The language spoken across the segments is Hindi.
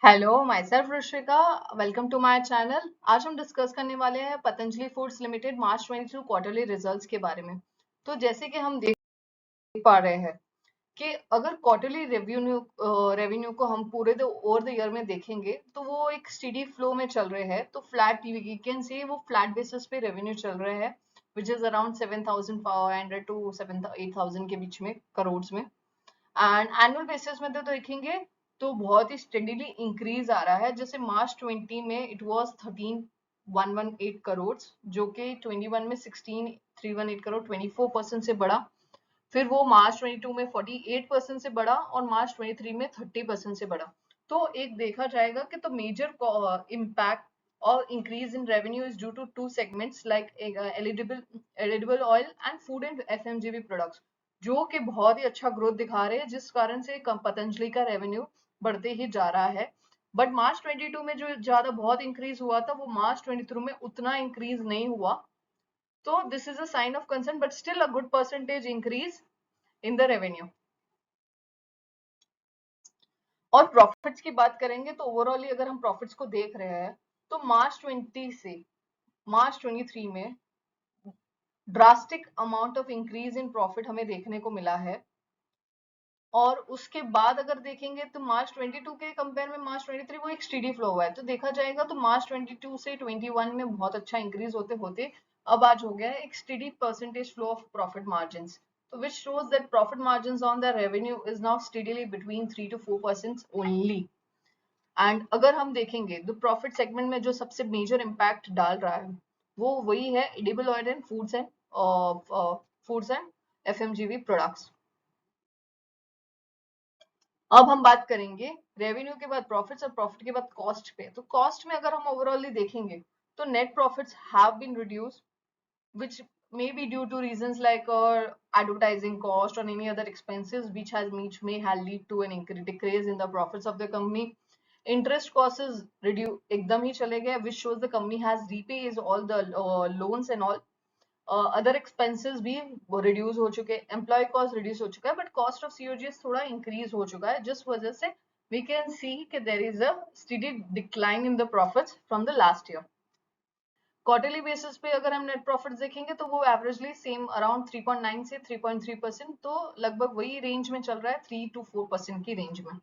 Hello myself Rushika. Welcome to my channel. आज हम डिस्कस करने वाले हैं Patanjali foods limited March 22 quarterly results के बारे में। तो जैसे कि हम देख पा रहे हैं कि अगर क्वार्टरली रेवेन्यू को हम पूरे ओवर द ईयर में देखेंगे तो वो एक स्टेडी फ्लो में चल रहे हैं। तो फ्लैट यू कैन से वो फ्लैट बेसिस पे रेवेन्यू चल रहे हैं विच इज अराउंड 7,500 टू 7,000-8,000 के बीच में करोड़ में। एंड एनुअल बेसिस में तो देखेंगे तो बहुत ही स्टेडीली इंक्रीज आ रहा है। जैसे मार्च 20 में इट वाज 13,118 करोड़, जो कि 21 में 16,318 करोड़ 24% से बढ़ा। फिर वो मार्च 22 में 48% से बढ़ा और मार्च 23 में 30% से बढ़ा। तो एक देखा जाएगा कि तो मेजर इम्पैक्ट और increase in revenue is due to two segments like edible oil and food and FMCG products, जो कि बहुत ही अच्छा ग्रोथ दिखा रहे हैं, जिस कारण से पतंजलि का रेवेन्यू बढ़ते ही जा रहा है। बट मार्च 22 में जो ज्यादा बहुत इंक्रीज हुआ था वो मार्च 23 में उतना इंक्रीज नहीं हुआ। तो this is a sign of concern but still a good percentage increase in the revenue. और प्रॉफिट्स की बात करेंगे तो ओवरऑल अगर हम प्रॉफिट्स को देख रहे हैं तो मार्च 20 से मार्च 23 में drastic amount of increase in profit हमें देखने को मिला है। और उसके बाद अगर देखेंगे तो मार्च 22 के कंपेयर में मार्च 23 वो एक स्टेडी फ्लो हुआ है। तो देखा जाएगा तो मार्च 22 से 21 में बहुत अच्छा इंक्रीज होते होते अब आज हो गया है एक steady percentage flow of profit margins. तो which shows that profit margins on the revenue is now steadily between 3 to 4% only. And अगर हम देखेंगे तो प्रॉफिट सेगमेंट में जो सबसे मेजर इम्पैक्ट डाल रहा है वो वही है edible oil and foods and FMGV products. अब हम बात करेंगे रेवेन्यू के बाद प्रॉफिट्स और प्रॉफिट के बाद कॉस्ट पे। तो कॉस्ट में अगर हम ओवरऑली देखेंगे तो net profits have been reduced which may be due to reasons like advertising cost or any other expenses which may have lead to an decrease in the profits of the company. Interest cost is reduced एकदम ही चले गए which shows the company has repaid all the loans and all. Other expenses भी रिड्यूस हो चुके हैं, एम्प्लॉय कॉस्ट रिड्यूस हो चुका है बट कॉस्ट ऑफ सीओजीएस थोड़ा इंक्रीज हो चुका है, जिस वजह से वी कैन सी कि there is a steady decline in the profits from the last year. Quarterly basis पे अगर हम नेट प्रॉफिट देखेंगे तो वो एवरेजली सेम अराउंड 3.9 से 3.3%, तो लगभग वही रेंज में चल रहा है, 3 to 4% की रेंज में।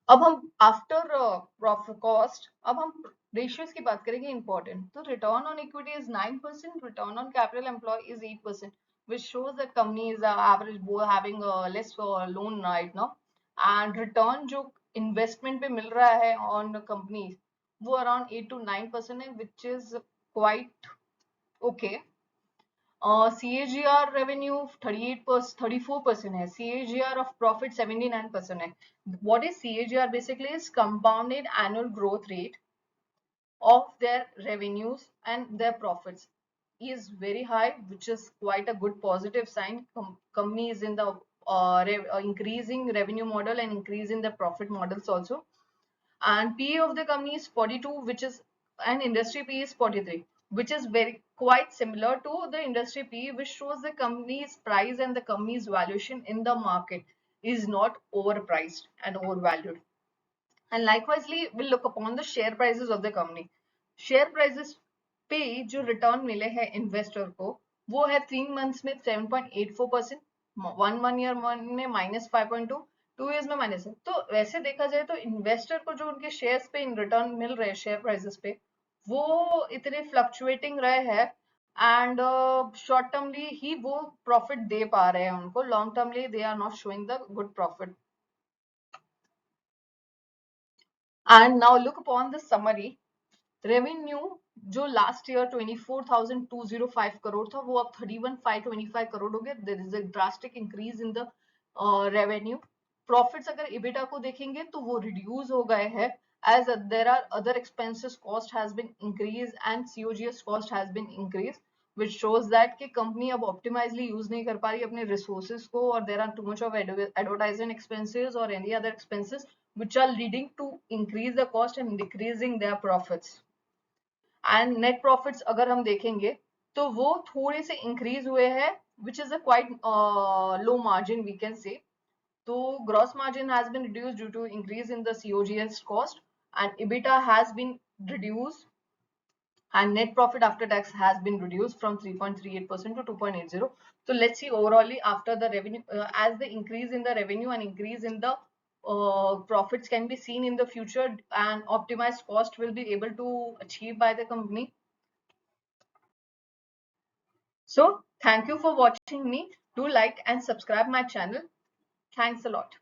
अब हम आफ्टर प्रॉफिट कॉस्ट अब हम रेशियोज की बात करेंगे इंपॉर्टेंट। तो return on equity is 9%, return on capital employ is 8%, which shows that company is average having less loan right now, and return जो इन्वेस्टमेंट पे मिल रहा है ऑन कंपनी वो अराउंड 8 to 9% है, which is quite okay. CAGR revenue 38%, 34% है, CAGR of profit 79% है। What is CAGR? Basically is compounded annual growth rate of their revenues and their profits is very high, which is quite a good positive sign. Company is in the increasing revenue model and increasing the profit models also. And PE of the company is 42, which is an industry PE is 43, which is very quite similar to the industry PE, which shows the company's price and the company's valuation in the market is not overpriced and overvalued. And likewise we'll look upon the share prices of the company. Share prices पे जो रिटर्न मिले हैं इन्वेस्टर को वो है 3 मंथ्स में 7.84%, 1 ईयर में -5.2, 2 इयर्स में माइनस है। तो वैसे देखा जाए तो इन्वेस्टर को जो उनके शेयर्स पे इन रिटर्न मिल रहे हैं शेयर प्राइसेस पे वो इतने फ्लक्चुएटिंग रहे हैं, एंड शॉर्ट टर्मली ही वो प्रॉफिट दे पा रहे हैं उनको, long termly they are not showing the good profit. And now look upon the summary. Revenue जो लास्ट ईयर 24,205 करोड़ था वो अब 31,525 करोड़ हो गया। There is a drastic increase in the revenue. Profits अगर इबिटा को देखेंगे तो वो रिड्यूस हो गए हैं as there are other expenses cost has been increased and COGS cost has been increased, which shows that कि कंपनी अब ऑप्टिमाइजली यूज नहीं कर पा रही अपने रिसोर्सेज को, और there are too much of advertisement expenses और any other expenses which are leading to increase the cost and decreasing their profits. And net profits अगर हम देखेंगे तो वो थोड़े से इंक्रीज हुए हैं, which is a quite low margin we can say. So gross margin has been reduced due to increase in the COGS cost, and EBITDA has been reduced, and net profit after tax has been reduced from 3.38% to 2.80. So let's see overall after the revenue, as the increase in the revenue and increase in the profits can be seen in the future, and optimized cost will be able to achieve by the company. So thank you for watching me. Do like and subscribe my channel. Thanks a lot.